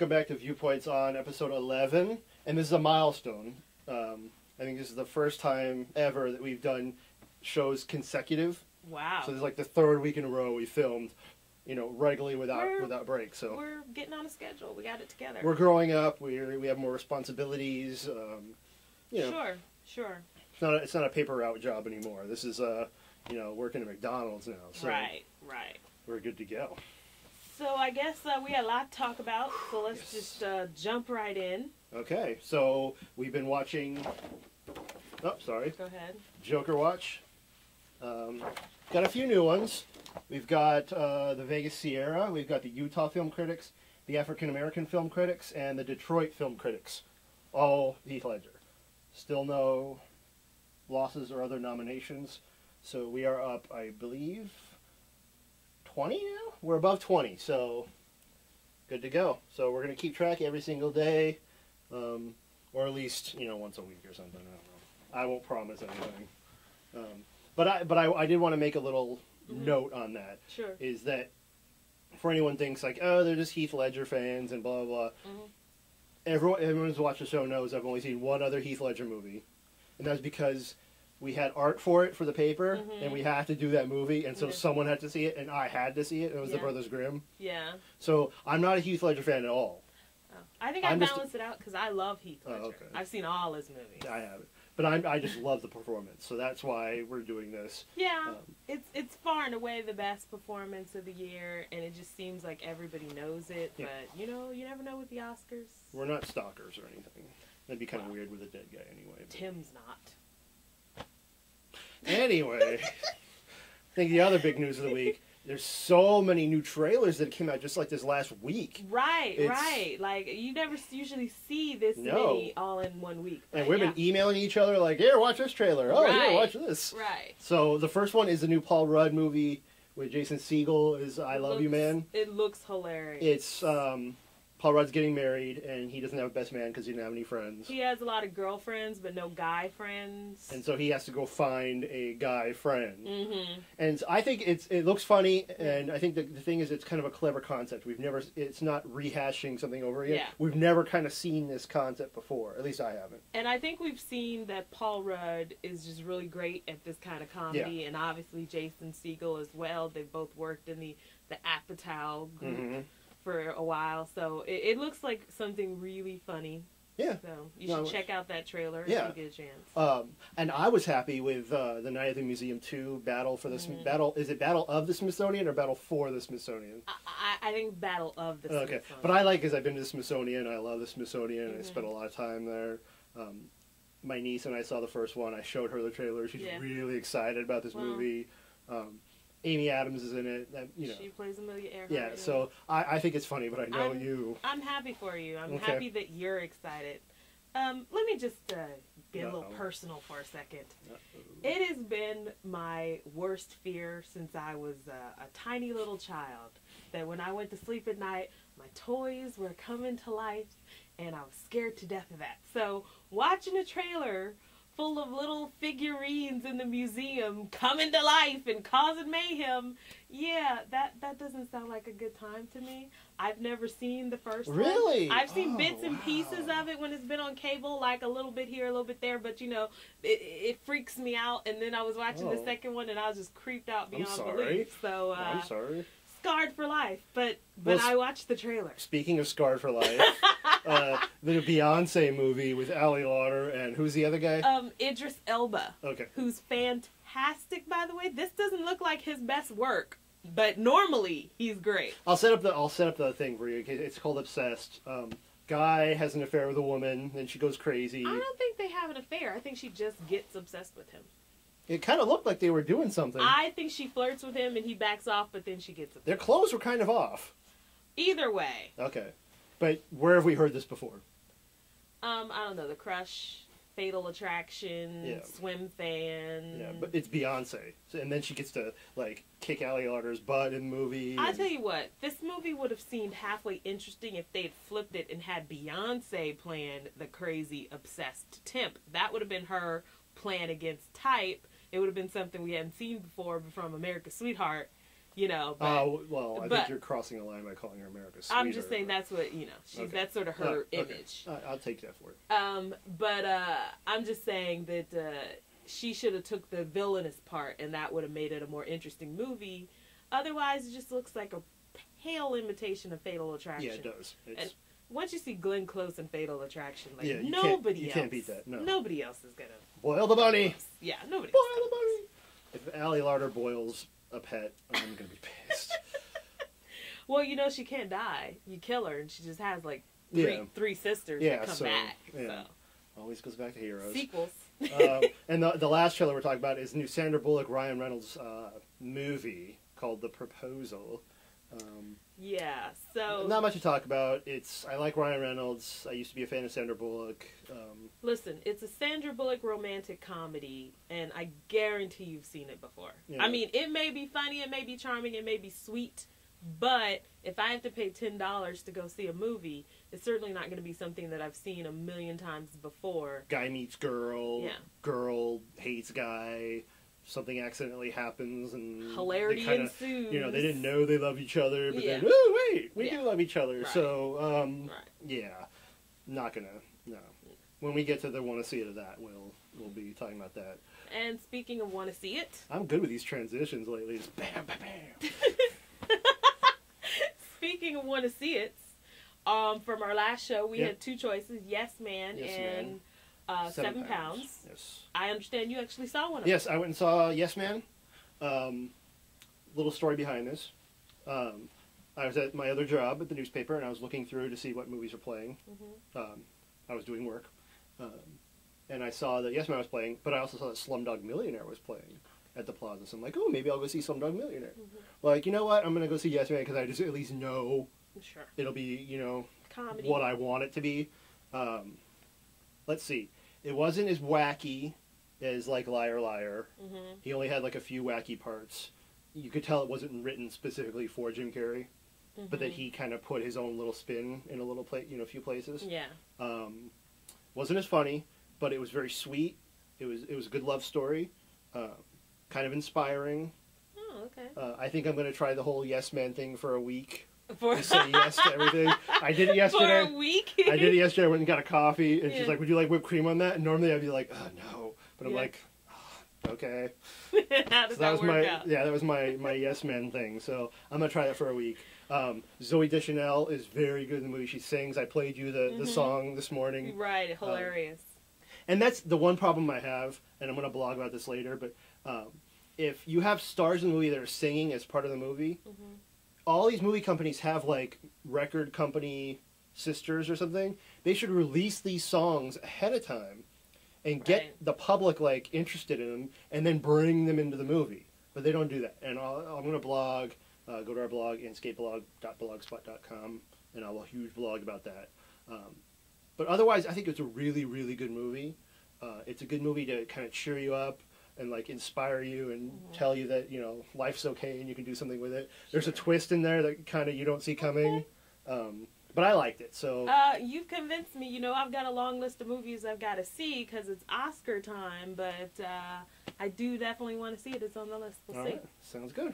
welcome back to Viewpoints On episode 11, and this is a milestone. I think this is the first time ever that we've done shows consecutive. Wow. So this is like the third week in a row we filmed, regularly without break. So we're getting on a schedule. We got it together. We're growing up. We have more responsibilities. Sure. It's not a paper route job anymore. This is working at McDonald's now. So Right. We're good to go. So I guess we had a lot to talk about. So let's just jump right in. Okay. So we've been watching. Oh, sorry. Go ahead. Joker Watch. Got a few new ones. We've got the Vegas Sierra. We've got the Utah Film Critics, the African American Film Critics, and the Detroit Film Critics. All Heath Ledger. Still no losses or other nominations. So we are up, I believe, 20 now? We're above 20, so good to go. So we're going to keep track every single day, or at least, once a week or something. I don't know. I won't promise anything. But I did want to make a little note on that. Sure. Is that for anyone thinks like, oh, they're just Heath Ledger fans and blah, blah, blah. Everyone who's watched the show knows I've only seen one other Heath Ledger movie. And that's because we had art for it for the paper, and we had to do that movie, and so someone had to see it, and I had to see it, and it was The Brothers Grimm. Yeah. So I'm not a Heath Ledger fan at all. Oh. I think I balanced it out because I love Heath Ledger. Oh, okay. I've seen all his movies. I haven't. But I just love the performance, so that's why we're doing this. Yeah, it's far and away the best performance of the year, and it just seems like everybody knows it. Yeah. But you never know with the Oscars. We're not stalkers or anything. That'd be kind of weird with a dead guy anyway. But. Tim's not. Anyway, I think the other big news of the week. There's so many new trailers that came out just like this last week. Right. Like, you never usually see this many all in 1 week. And we've been emailing each other like, here, watch this trailer. Oh, here, watch this. Right. So the first one is the new Paul Rudd movie with Jason Segel is I Love You, Man. It looks hilarious. It's Paul Rudd's getting married, and he doesn't have a best man because he doesn't have any friends. He has a lot of girlfriends, but no guy friends. And so he has to go find a guy friend. And I think it looks funny, and I think the thing is it's kind of a clever concept. It's not rehashing something over again. Yeah. We've never kind of seen this concept before. At least I haven't. And I think we've seen that Paul Rudd is just really great at this kind of comedy, and obviously Jason Segel as well. They've both worked in the Apatow group. For a while, so it looks like something really funny. Yeah. So you should check out that trailer if you get a chance. And I was happy with the Night at the Museum 2 Battle for the Battle. Is it Battle of the Smithsonian or Battle for the Smithsonian? I think Battle of the Smithsonian. Okay, but I like because I've been to the Smithsonian. I love the Smithsonian. I spent a lot of time there. My niece and I saw the first one. I showed her the trailer. She's really excited about this movie. Amy Adams is in it. She plays Amelia Earhart. Yeah, so I think it's funny, but I know you. I'm happy for you. I'm happy that you're excited. Let me just get a little personal for a second. It has been my worst fear since I was a tiny little child that when I went to sleep at night, my toys were coming to life, and I was scared to death of that. So watching a trailer full of little figurines in the museum coming to life and causing mayhem. Yeah, that doesn't sound like a good time to me. I've never seen the first one. Really? I've seen bits and pieces of it when it's been on cable, like a little bit here, a little bit there, but it freaks me out. And then I was watching the second one and I was just creeped out beyond belief. So I'm sorry. Scarred for life, but I watched the trailer. Speaking of Scarred for Life, the Beyonce movie with Ali Lauder and who's the other guy? Idris Elba. Okay. Who's fantastic, by the way. This doesn't look like his best work, but normally he's great. I'll set up the thing for you. It's called Obsessed. Guy has an affair with a woman, and she goes crazy. I don't think they have an affair. I think she just gets obsessed with him. It kind of looked like they were doing something. I think she flirts with him and he backs off, but then she gets obsessed. Their clothes were kind of off. Either way. Okay. But where have we heard this before? I don't know. The Crush, Fatal Attraction, Swim Fan. Yeah, but it's Beyonce. And then she gets to, kick Ali Lauder's butt in the movie. I'll tell you what. This movie would have seemed halfway interesting if they had flipped it and had Beyonce playing the crazy, obsessed temp. That would have been her plan against type. It would have been something we hadn't seen before from America's Sweetheart. you know. Well, I think you're crossing a line by calling her America's sweetheart. I'm just saying that's what, you know, that's sort of her image. I'll take that for it. But I'm just saying that she should have took the villainous part, and that would have made it a more interesting movie. Otherwise, it just looks like a pale imitation of Fatal Attraction. Yeah, it does. And once you see Glenn Close in Fatal Attraction, like, you nobody else can't beat that. No. Nobody else is gonna boil the bunny. Yeah, nobody. Boil the bunny. If Allie Larder boils a pet, I'm gonna be pissed. Well, you know she can't die. You kill her, and she just has like three sisters that come back. Yeah. So. Always goes back to heroes. Sequels. And the last trailer we're talking about is new Sandra Bullock, Ryan Reynolds movie called The Proposal. Yeah, so... Not much to talk about. I like Ryan Reynolds. I used to be a fan of Sandra Bullock. Listen, it's a Sandra Bullock romantic comedy, and I guarantee you've seen it before. Yeah. I mean, it may be funny, it may be charming, it may be sweet, but if I have to pay $10 to go see a movie, it's certainly not going to be something that I've seen a million times before. Guy meets girl, girl hates guy, something accidentally happens, and hilarity ensues. You know, they didn't know they love each other, but then, oh wait, we do love each other. Right. So, not gonna. No, when we get to the want to see it of that, we'll be talking about that. And speaking of want to see it, I'm good with these transitions lately. Just bam, bam, bam. Speaking of want to see it, from our last show, we had two choices: Yes Man and. 7 pounds. Yes. I understand you actually saw one of them. Yes, I went and saw Yes Man. Little story behind this. I was at my other job at the newspaper, and I was looking through to see what movies were playing. Mm-hmm. I was doing work. And I saw that Yes Man was playing, but I also saw that Slumdog Millionaire was playing at the Plaza. So I'm like, oh, maybe I'll go see Slumdog Millionaire. Mm-hmm. Like, you know what? I'm going to go see Yes Man because I just at least know it'll be, you know, comedy. What I want it to be. Let's see. It wasn't as wacky as, like, Liar Liar. Mm-hmm. He only had, like, a few wacky parts. You could tell it wasn't written specifically for Jim Carrey, but that he kind of put his own little spin in a little few places. Yeah. Wasn't as funny, but it was very sweet. It was a good love story. Kind of inspiring. Oh, okay. I think I'm going to try the whole Yes Man thing for a week. To say yes to everything. I did it yesterday. For a week? I did it yesterday. I went and got a coffee, and she's like, would you like whipped cream on that? And normally I'd be like, oh, no. But I'm like, oh, okay. How does that work out? Yeah, that was my Yes Man thing. So I'm going to try that for a week. Zoe Deschanel is very good in the movie. She sings. I played you the song this morning. Right, hilarious. And that's the one problem I have, and I'm going to blog about this later, but if you have stars in the movie that are singing as part of the movie, all these movie companies have, like, record company sisters or something. They should release these songs ahead of time and get the public, like, interested in them and then bring them into the movie. But they don't do that. And I'm going to blog, go to our blog, escapeblog.blogspot.com, and I'll have a huge blog about that. But otherwise, I think it's a really, really good movie. It's a good movie to kind of cheer you up and, like, inspire you and tell you that, you know, life's okay and you can do something with it. There's a twist in there that kind of you don't see coming. But I liked it, so... You've convinced me. You know, I've got a long list of movies I've got to see because it's Oscar time, but I do definitely want to see it. It's on the list. We'll see. Right. Sounds good.